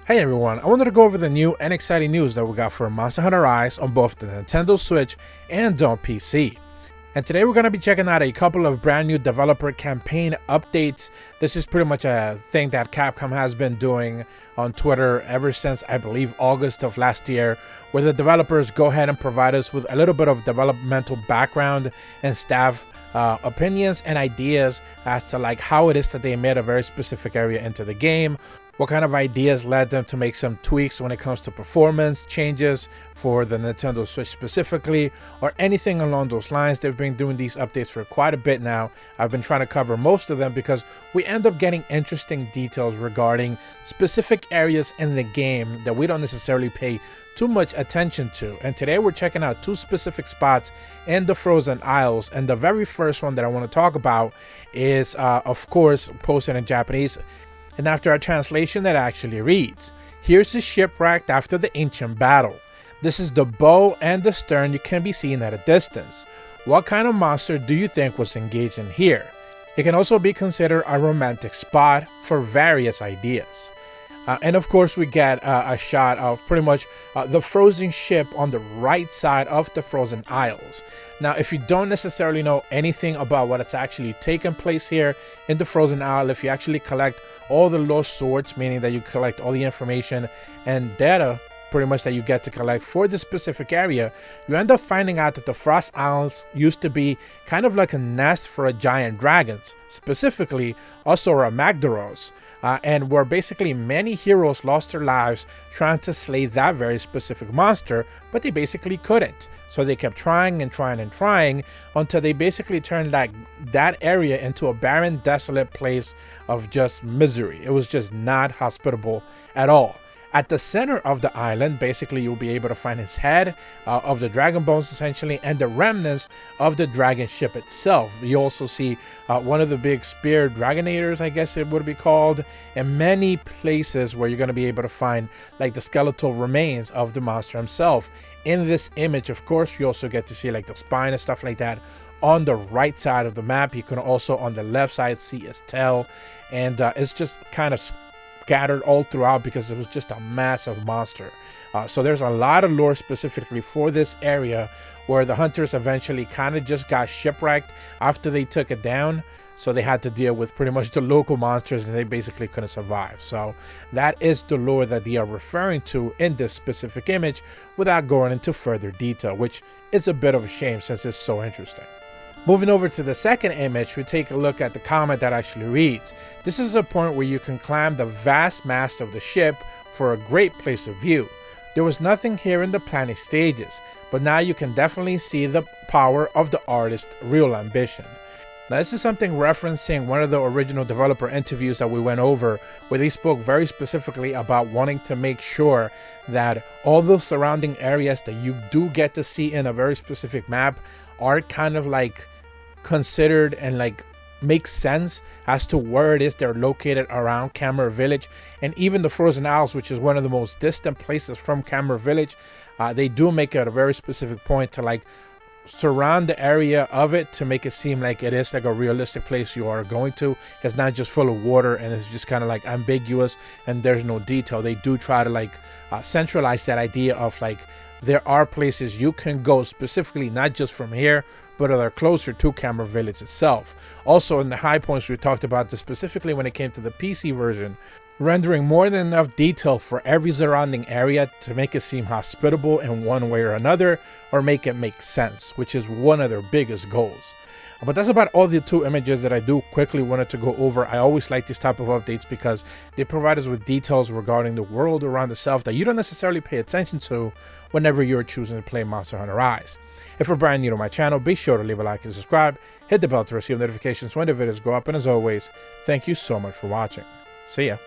Hey everyone, I wanted to go over the new and exciting news that we got for Monster Hunter Rise on both the Nintendo Switch and on PC. And today we're going to be checking out a couple of brand new developer campaign updates. This is pretty much a thing that Capcom has been doing on Twitter ever since, I believe, August of last year, where the developers go ahead and provide us with a little bit of developmental background and staff opinions and ideas as to like how it is that they made a very specific area into the game, what kind of ideas led them to make some tweaks when it comes to performance changes for the Nintendo Switch specifically, or anything along those lines. They've been doing these updates for quite a bit now. I've been trying to cover most of them because we end up getting interesting details regarding specific areas in the game that we don't necessarily pay too much attention to. And today we're checking out two specific spots in the Frozen Isles, and the very first one that I want to talk about is of course posted in Japanese, and after a translation that actually reads, "Here's the shipwreck after the ancient battle. This is the bow and the stern you can be seen at a distance. What kind of monster do you think was engaged in here?" It can also be considered a romantic spot for various ideas. And of course we get a shot of pretty much the frozen ship on the right side of the Frozen Isles. Now, if you don't necessarily know anything about what has actually taken place here in the Frozen Isle, if you actually collect all the lost swords, meaning that you collect all the information and data pretty much that you get to collect for this specific area, you end up finding out that the Frost Isles used to be kind of like a nest for a giant dragons, specifically ZORAH MAGDAROS. And where basically many heroes lost their lives trying to slay that very specific monster, but they basically couldn't. So they kept trying and trying and trying until they basically turned that area into a barren, desolate place of just misery. It was just not hospitable at all. At the center of the island, basically you'll be able to find his head of the dragon bones essentially, and the remnants of the dragon ship itself. You also see one of the big spear dragonators, I guess it would be called, and many places where you're going to be able to find like the skeletal remains of the monster himself. In this image, of course, you also get to see like the spine and stuff like that on the right side of the map. You can also on the left side see his tail, and it's just kind of scattered all throughout because it was just a massive monster. So there's a lot of lore specifically for this area where the hunters eventually kind of just got shipwrecked after they took it down. So they had to deal with pretty much the local monsters and they basically couldn't survive. So that is the lore that they are referring to in this specific image without going into further detail, which is a bit of a shame since it's so interesting. Moving over to the second image, we take a look at the comment that actually reads, "This is a point where you can climb the vast mast of the ship for a great place of view. There was nothing here in the planning stages, but now you can definitely see the power of the artist's real ambition." Now, this is something referencing one of the original developer interviews that we went over, where they spoke very specifically about wanting to make sure that all those surrounding areas that you do get to see in a very specific map are kind of like considered and like make sense as to where it is they're located around Camera Village. And even the Frozen Isles, which is one of the most distant places from Camera Village, they do make it a very specific point to like surround the area of it to make it seem like it is like a realistic place you are going to. It's not just full of water and it's just kind of like ambiguous and there's no detail. They do try to like centralize that idea of like there are places you can go specifically, not just from here, but that are closer to Camera Village itself. Also in the high points, we talked about this specifically when it came to the PC version, rendering more than enough detail for every surrounding area to make it seem hospitable in one way or another, or make it make sense, which is one of their biggest goals. But that's about all the two images that I do quickly wanted to go over. I always like these type of updates because they provide us with details regarding the world around itself that you don't necessarily pay attention to whenever you're choosing to play Monster Hunter Rise. If you're brand new to my channel, be sure to leave a like and subscribe, hit the bell to receive notifications when the videos go up, and as always, thank you so much for watching. See ya.